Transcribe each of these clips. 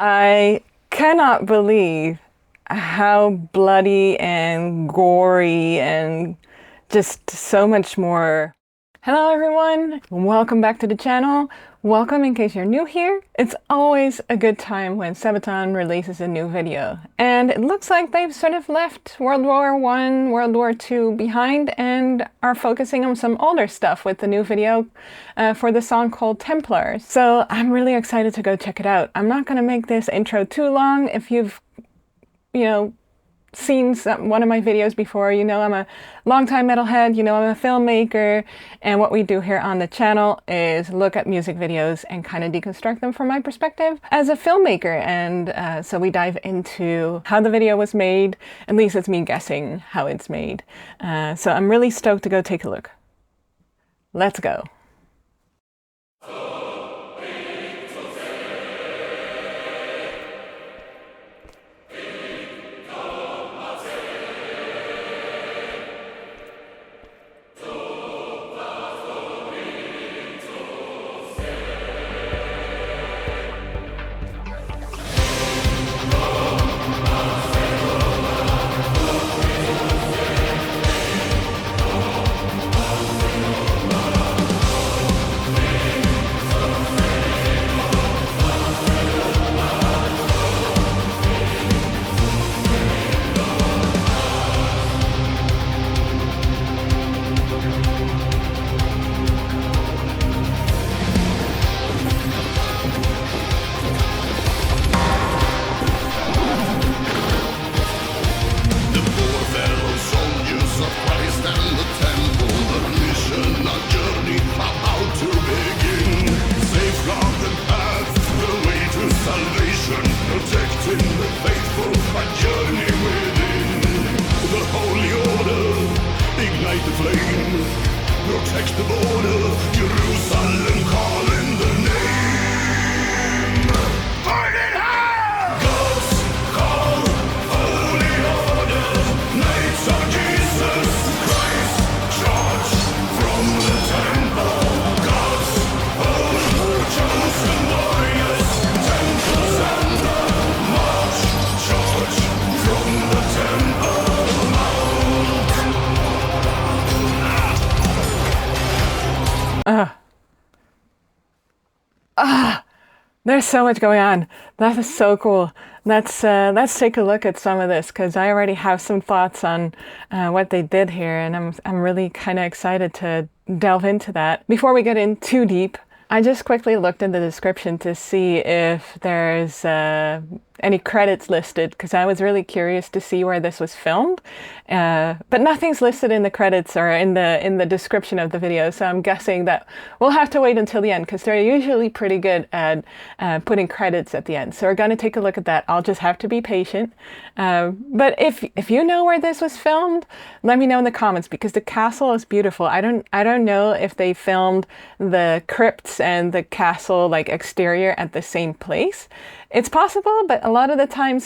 I cannot believe how bloody and gory and just so much more. Hello everyone, welcome back to the channel. Welcome in case you're new here. It's always a good time when Sabaton releases a new video. And it looks like they've sort of left World War I, World War II behind and are focusing on some older stuff with the new video for the song called Templars. So I'm really excited to go check it out. I'm not gonna make this intro too long. If you've, seen one of my videos before, you know I'm a longtime metalhead, you know I'm a filmmaker, and what we do here on the channel is look at music videos and kind of deconstruct them from my perspective as a filmmaker. And so we dive into how the video was made. At least it's me guessing how it's made. So I'm really stoked to go take a look. Let's go. Protect the border, Jerusalem calling the name. Burning hell! God's call, holy order, Knights of Jesus Christ, charge from the temple. God's own chosen warriors, Templars and the march, charge from the temple mount. There's so much going on. That is so cool. Let's take a look at some of this because I already have some thoughts on what they did here, and I'm really kind of excited to delve into that. Before we get in too deep, I just quickly looked in the description to see if there's any credits listed because I was really curious to see where this was filmed, but nothing's listed in the credits or in the description of the video, so I'm guessing that we'll have to wait until the end because they're usually pretty good at putting credits at the end. So we're going to take a look at that. I'll just have to be patient. But if you know where this was filmed, let me know in the comments because the castle is beautiful. I don't know if they filmed the crypts and the castle like exterior at the same place. It's possible, but a lot of the time,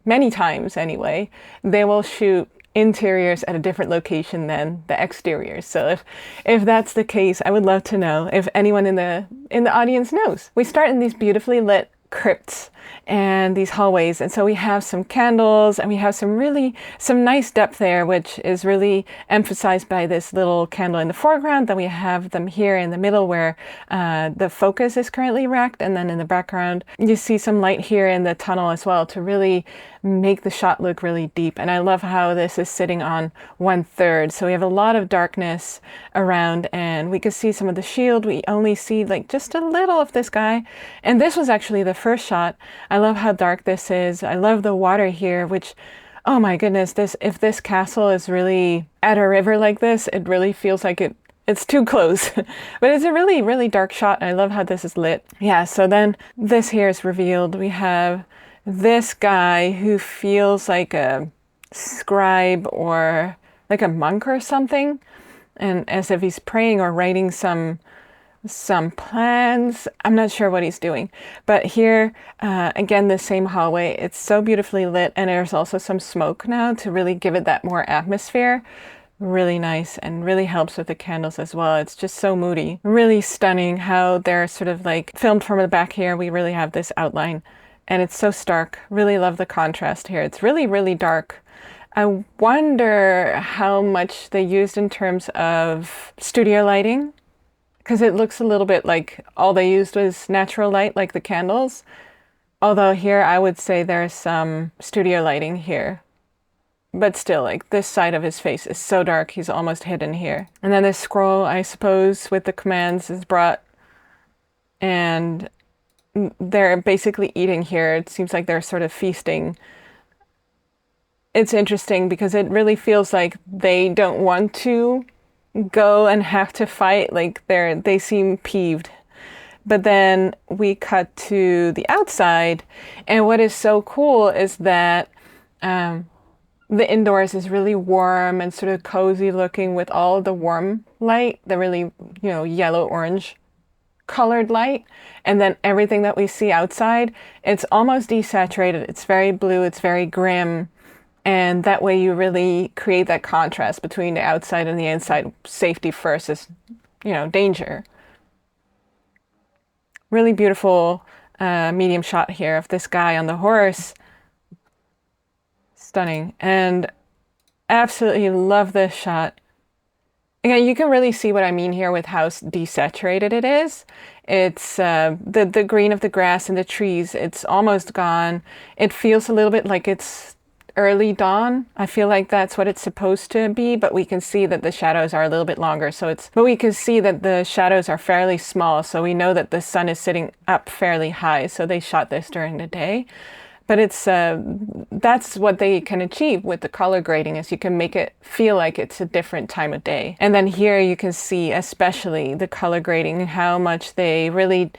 many times anyway, they will shoot interiors at a different location than the exteriors. So if that's the case, I would love to know if anyone in the audience knows. We start in these beautifully lit crypts and these hallways, and so we have some candles and we have some nice depth there, which is really emphasized by this little candle in the foreground. Then we have them here in the middle where the focus is currently racked, and then in the background you see some light here in the tunnel as well to really make the shot look really deep. And I love how this is sitting on 1/3, so we have a lot of darkness around, and we can see some of the shield. We only see like just a little of this guy, and this was actually the first shot. I love how dark this is. I love the water here, which, oh my goodness, if this castle is really at a river like this, it really feels like it's too close. But it's a really, really dark shot. I love how this is lit. Yeah, so then this here is revealed. We have this guy who feels like a scribe or like a monk or something, and as if he's praying or writing some plans. I'm not sure what he's doing, but here again, the same hallway. It's so beautifully lit, and there's also some smoke now to really give it that more atmosphere. Really nice, and really helps with the candles as well. It's just so moody. Really stunning how they're sort of like filmed from the back here. We really have this outline and it's so stark. Really love the contrast here. It's really, really dark. I wonder how much they used in terms of studio lighting, because it looks a little bit like all they used was natural light, like the candles. Although here I would say there's some studio lighting here. But still, like, this side of his face is so dark, he's almost hidden here. And then this scroll, I suppose, with the commands is brought, and they're basically eating here. It seems like they're sort of feasting. It's interesting because it really feels like they don't want to go and have to fight. Like, they seem peeved. But then we cut to the outside, and what is so cool is that the indoors is really warm and sort of cozy looking with all the warm light, the really, yellow-orange colored light. And then everything that we see outside, it's almost desaturated. It's very blue, it's very grim. And that way you really create that contrast between the outside and the inside. Safety versus, danger. Really beautiful medium shot here of this guy on the horse. Stunning. And absolutely love this shot. Again, you can really see what I mean here with how desaturated it is. It's the green of the grass and the trees. It's almost gone. It feels a little bit like it's early dawn. I feel like that's what it's supposed to be, but we can see that the shadows are a little bit longer. But we can see that the shadows are fairly small. So we know that the sun is sitting up fairly high. So they shot this during the day. But that's what they can achieve with the color grading, is you can make it feel like it's a different time of day. And then here you can see especially the color grading, how much they really,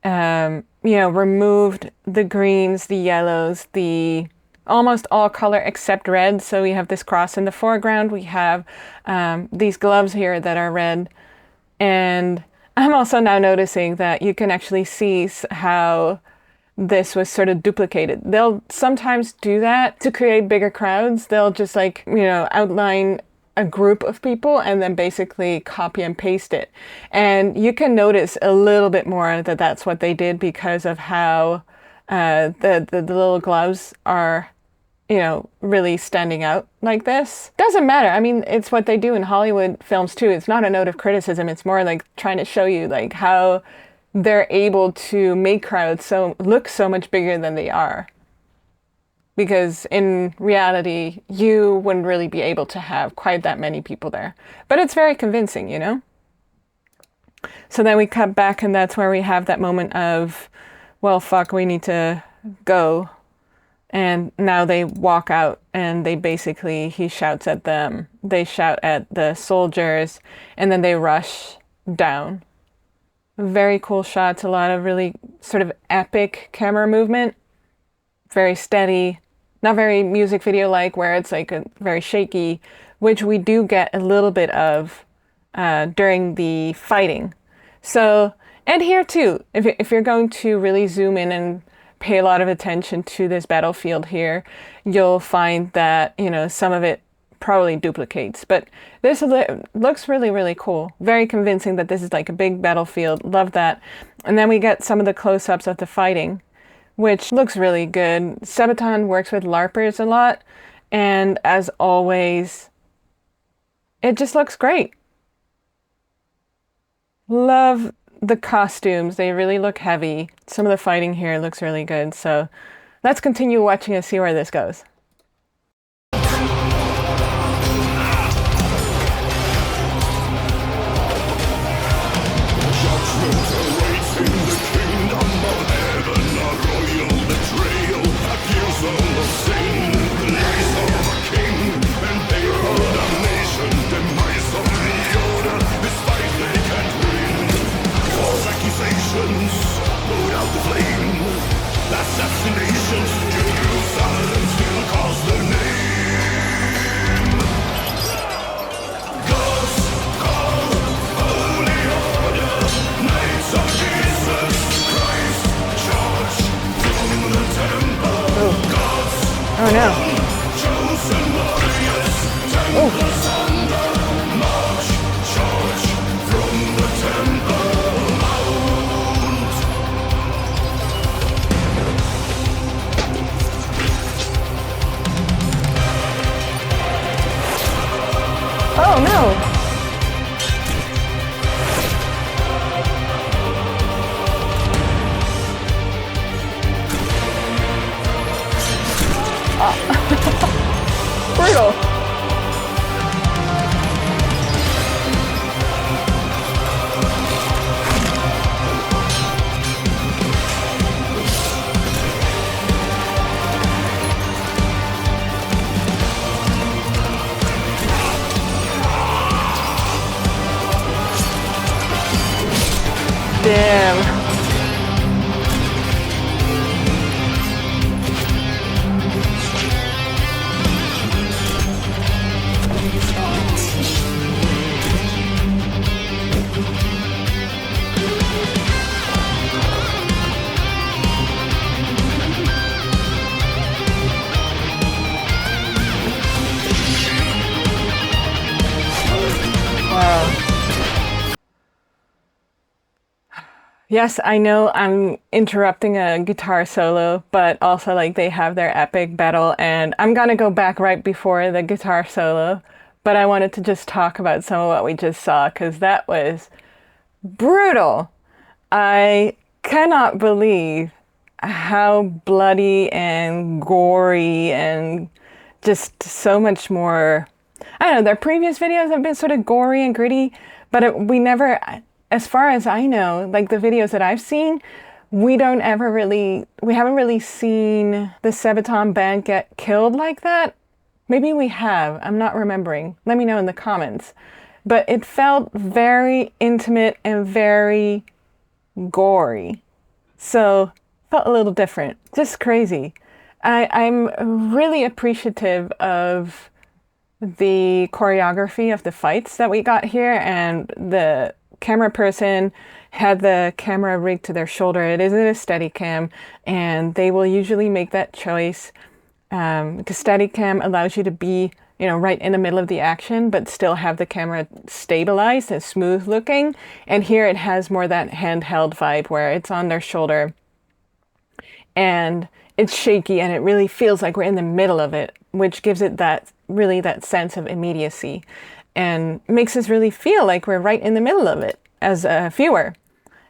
removed the greens, the yellows, the almost all color except red. So we have this cross in the foreground. We have these gloves here that are red. And I'm also now noticing that you can actually see how this was sort of duplicated. They'll sometimes do that to create bigger crowds. They'll just outline a group of people and then basically copy and paste it. And you can notice a little bit more that that's what they did because of how the little gloves are, really standing out like this. Doesn't matter. I mean, it's what they do in Hollywood films too. It's not a note of criticism. It's more like trying to show you like how they're able to make crowds look so much bigger than they are. Because in reality, you wouldn't really be able to have quite that many people there. But it's very convincing, So then we cut back, and that's where we have that moment of, well, fuck, we need to go. And now they walk out, and he shouts at them. They shout at the soldiers, and then they rush down. Very cool shots, a lot of really sort of epic camera movement. Very steady, not very music video-like where it's like very shaky, which we do get a little bit of during the fighting. So, and here too, if you're going to really zoom in and pay a lot of attention to this battlefield here, you'll find that, some of it probably duplicates, but this looks really, really cool. Very convincing that this is like a big battlefield. Love that. And then we get some of the close-ups of the fighting, which looks really good. Sabaton works with LARPers a lot, and as always, it just looks great. Love the costumes. They really look heavy. Some of the fighting here looks really good. So let's continue watching and see where this goes. Assassinations, Jerusalem still calls the name. Gods call, holy order, knights of Jesus Christ, charge from the temple. Gods, oh no, chosen warriors, Templars on the march, charge from the temple mount. Brutal. Damn. Wow. Yes, I know I'm interrupting a guitar solo, but also like they have their epic battle, and I'm gonna go back right before the guitar solo, but I wanted to just talk about some of what we just saw because that was brutal. I cannot believe how bloody and gory and just so much more. I don't know, their previous videos have been sort of gory and gritty, but we never, as far as I know, like the videos that I've seen, we haven't really seen the Sabaton band get killed like that. Maybe we have, I'm not remembering. Let me know in the comments. But it felt very intimate and very gory. So felt a little different. Just crazy. I'm really appreciative of the choreography of the fights that we got here, and the camera person had the camera rigged to their shoulder. It isn't a steady cam, and they will usually make that choice because steady cam allows you to be, you know, right in the middle of the action, but still have the camera stabilized and smooth looking. And here it has more that handheld vibe where it's on their shoulder and it's shaky and it really feels like we're in the middle of it, which gives it that sense of immediacy and makes us really feel like we're right in the middle of it as a viewer.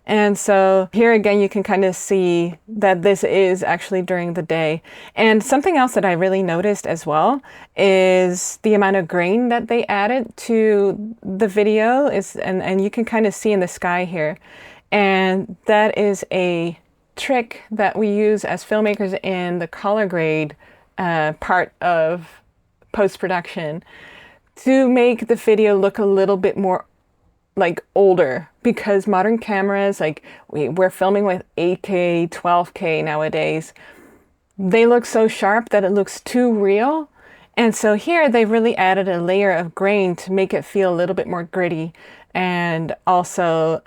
And so here again, you can kind of see that this is actually during the day. And something else that I really noticed as well is the amount of grain that they added to the video and you can kind of see in the sky here. And that is a trick that we use as filmmakers in the color grade part of post-production to make the video look a little bit more like older, because modern cameras, like we're filming with 8K, 12K nowadays, they look so sharp that it looks too real. And so here they really added a layer of grain to make it feel a little bit more gritty. And also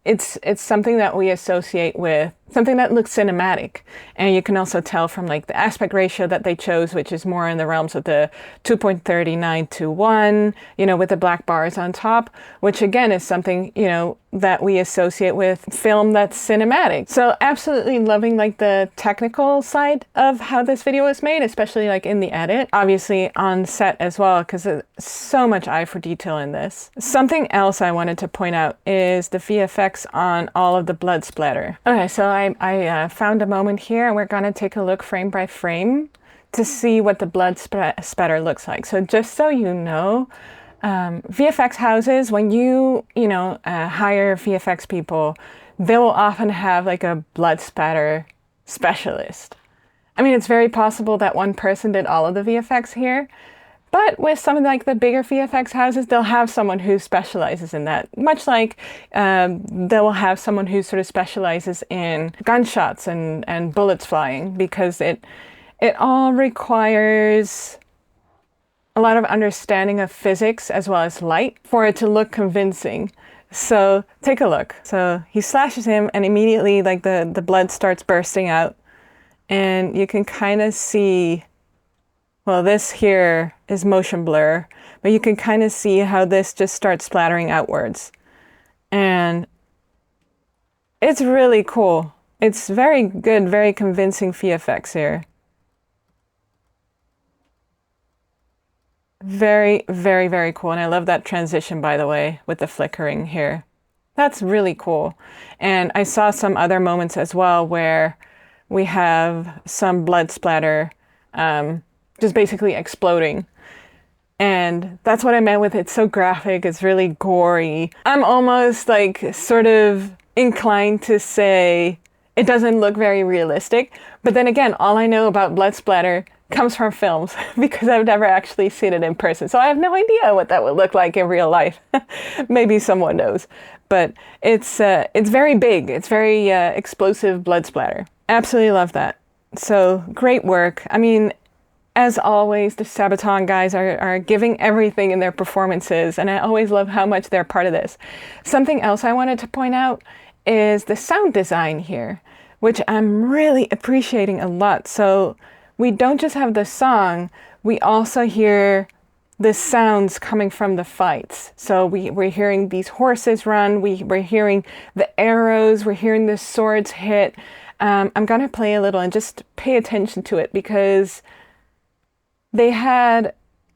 it's something that we associate with something that looks cinematic. And you can also tell from like the aspect ratio that they chose, which is more in the realms of the 2.39 to 1, you know, with the black bars on top, which again is something, you know, that we associate with film that's cinematic. So absolutely loving like the technical side of how this video was made, especially like in the edit, obviously on set as well, because there's so much eye for detail in this. Something else I wanted to point out is the VFX on all of the blood splatter. Okay, so I found a moment here and we're gonna take a look frame by frame to see what the blood spatter looks like. So just so you know, VFX houses, when you hire VFX people, they will often have like a blood spatter specialist. I mean, it's very possible that one person did all of the VFX here, but with some of like the bigger VFX houses, they'll have someone who specializes in that. Much like they will have someone who sort of specializes in gunshots and bullets flying, because it all requires a lot of understanding of physics as well as light for it to look convincing. So take a look. So he slashes him and immediately like the blood starts bursting out. And you can kind of see, well, this here is motion blur, but you can kind of see how this just starts splattering outwards. And it's really cool. It's very good, very convincing VFX here. Very, very, very cool. And I love that transition, by the way, with the flickering here. That's really cool. And I saw some other moments as well where we have some blood splatter, just basically exploding. And that's what I meant with it's so graphic, it's really gory. I'm almost like sort of inclined to say it doesn't look very realistic. But then again, all I know about blood splatter comes from films because I've never actually seen it in person. So I have no idea what that would look like in real life. Maybe someone knows. But it's very big. It's very explosive blood splatter. Absolutely love that. So great work. I mean, as always, the Sabaton guys are giving everything in their performances, and I always love how much they're part of this. Something else I wanted to point out is the sound design here, which I'm really appreciating a lot. So we don't just have the song, we also hear the sounds coming from the fights. So we're hearing these horses run, we're hearing the arrows, we're hearing the swords hit. I'm gonna play a little and just pay attention to it because they had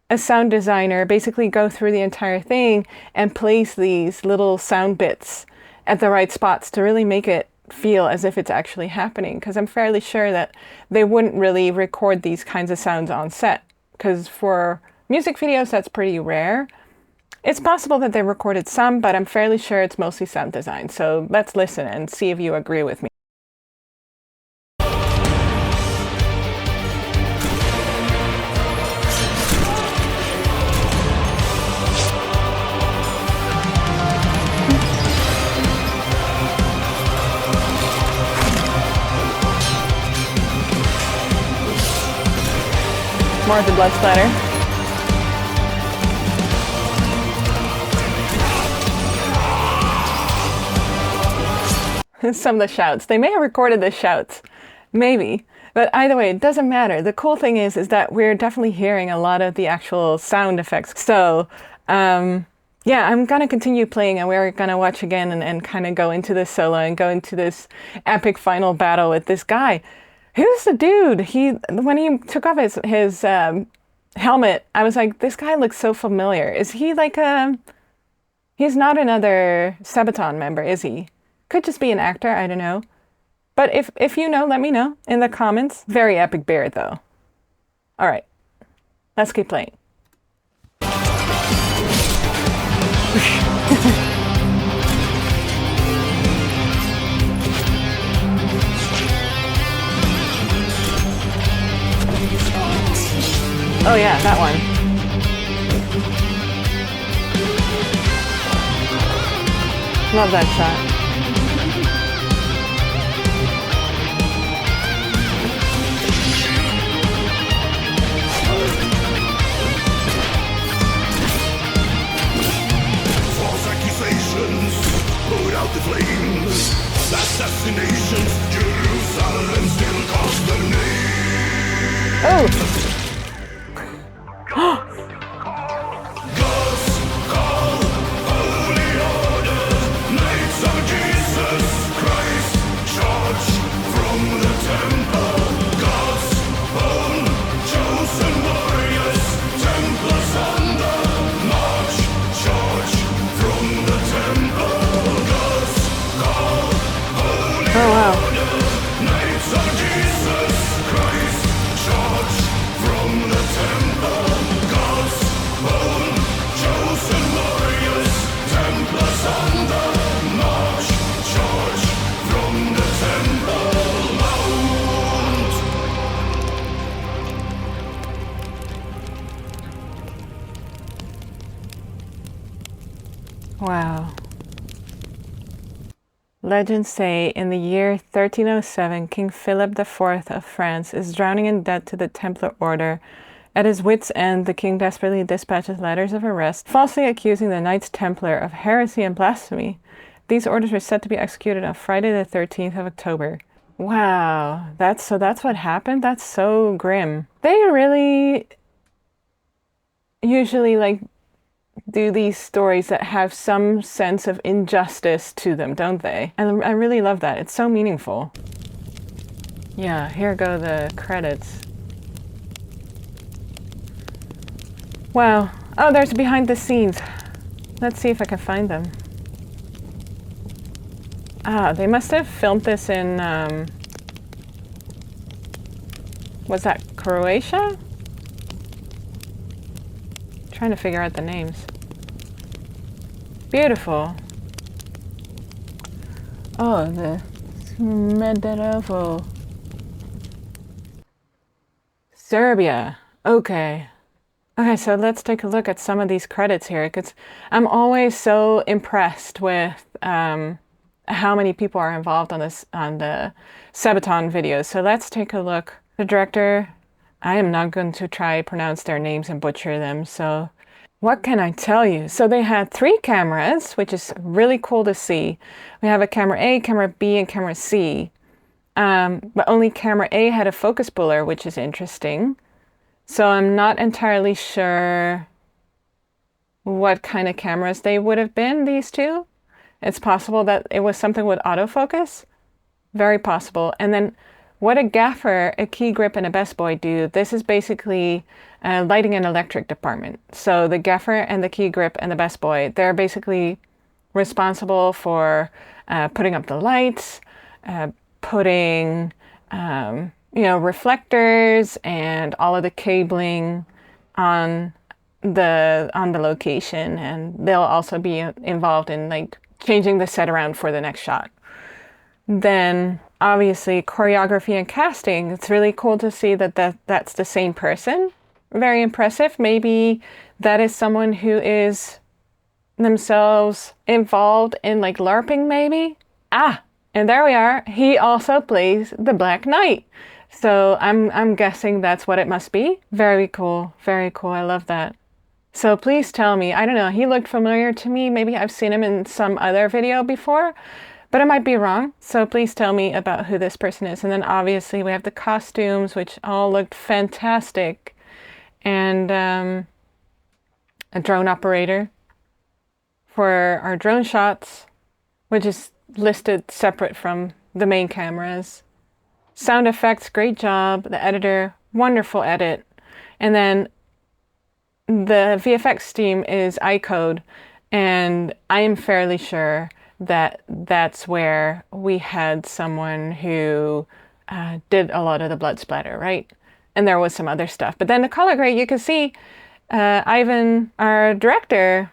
a sound designer basically go through the entire thing and place these little sound bits at the right spots to really make it feel as if it's actually happening. Because I'm fairly sure that they wouldn't really record these kinds of sounds on set. Because for music videos, that's pretty rare. It's possible that they recorded some, but I'm fairly sure it's mostly sound design. So let's listen and see if you agree with me. More of the blood splatter. Some of the shouts. They may have recorded the shouts. Maybe. But either way, it doesn't matter. The cool thing is that we're definitely hearing a lot of the actual sound effects. So, yeah, I'm going to continue playing and we're going to watch again and kind of go into this solo and go into this epic final battle with this guy. Who's the dude? When he took off his helmet, I was like, this guy looks so familiar. Is he like he's not another Sabaton member, is he? Could just be an actor, I don't know. But if you know, let me know in the comments. Very epic beard though. All right, let's keep playing. Oh yeah, that one. Love that shot. False accusations, put out the flames. Assassinations, Jerusalem still calls the name. Oh! God's call, holy order, knights of Jesus Christ, charge from the temple. God's own chosen warriors, Templars on the march, charge from the temple. God's call, holy order, knights of Jesus Christ, charge from the temple. God's own chosen warriors, Templars on the march, charge from the temple mount. Wow. Legends say in the year 1307, King Philip IV of France is drowning in debt to the Templar order. At his wits' end, the king desperately dispatches letters of arrest, falsely accusing the Knights Templar of heresy and blasphemy. These orders were set to be executed on Friday the 13th of October. Wow, that's what happened? That's so grim. They really usually do these stories that have some sense of injustice to them, don't they? And I really love that. It's so meaningful. Yeah, here go the credits. Wow. Oh, there's behind the scenes. Let's see if I can find them. Ah, they must have filmed this in Was that Croatia? Trying to figure out the names. Beautiful. Oh, the Smederevo. Serbia. Okay. Okay, so let's take a look at some of these credits here, because I'm always so impressed with how many people are involved on the Sabaton videos. So let's take a look. The director, I am not going to try to pronounce their names and butcher them, so what can I tell you? So they had 3 cameras, which is really cool to see. We have a camera A, camera B, and camera C. But only camera A had a focus puller, which is interesting. So I'm not entirely sure what kind of cameras they would have been, these two. It's possible that it was something with autofocus. Very possible. And then what a gaffer, a key grip, and a best boy do, this is basically lighting and electric department. So the gaffer and the key grip and the best boy, they're basically responsible for putting up the lights, putting reflectors and all of the cabling on the location, and they'll also be involved in like changing the set around for the next shot. Then obviously choreography and casting, it's really cool to see that's the same person. Very impressive. Maybe that is someone who is themselves involved in like LARPing maybe. And there we are. He also plays the Black Knight. So I'm guessing that's what it must be. Very cool. Very cool. I love that. So please tell me, I don't know, he looked familiar to me. Maybe I've seen him in some other video before, but I might be wrong. So please tell me about who this person is. And then obviously we have the costumes, which all looked fantastic. And a drone operator for our drone shots, which is listed separate from the main cameras. Sound effects, great job. The editor, wonderful edit. And then the VFX team is iCode, and I am fairly sure that that's where we had someone who did a lot of the blood splatter, right? And there was some other stuff. But then the color grade, you can see Ivan, our director,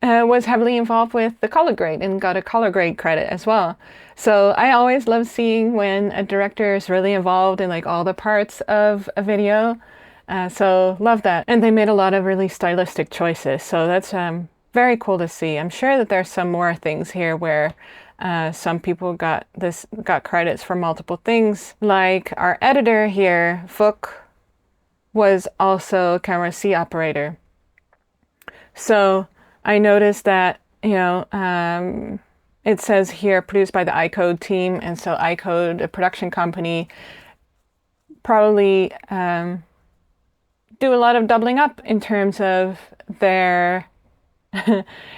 was heavily involved with the color grade and got a color grade credit as well. So I always love seeing when a director is really involved in like all the parts of a video. So love that. And they made a lot of really stylistic choices. So that's very cool to see. I'm sure that there's some more things here where some people got credits for multiple things. Like our editor here, Vuk, was also a camera C operator. So I noticed that, it says here produced by the iCode team. And so iCode, a production company, probably do a lot of doubling up in terms of their,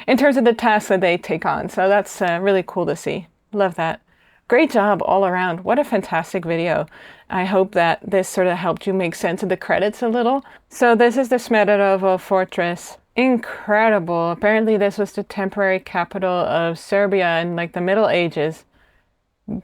in terms of the tasks that they take on. So that's really cool to see. Love that. Great job all around. What a fantastic video. I hope that this sort of helped you make sense of the credits a little. So this is the Smederevo Fortress. Incredible. Apparently this was the temporary capital of Serbia in like the Middle Ages.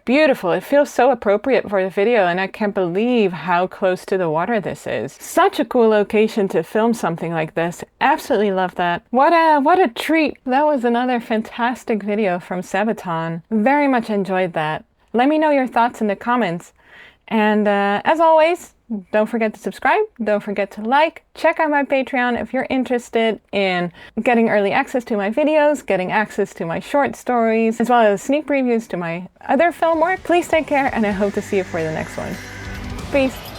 Beautiful. It feels so appropriate for the video, and I can't believe how close to the water this is. Such a cool location to film something like this. Absolutely love that. What a treat. That was another fantastic video from Sabaton. Very much enjoyed that. Let me know your thoughts in the comments. And as always, don't forget to subscribe, don't forget to like, check out my Patreon if you're interested in getting early access to my videos, getting access to my short stories, as well as sneak previews to my other film work. Please take care, and I hope to see you for the next one. Peace.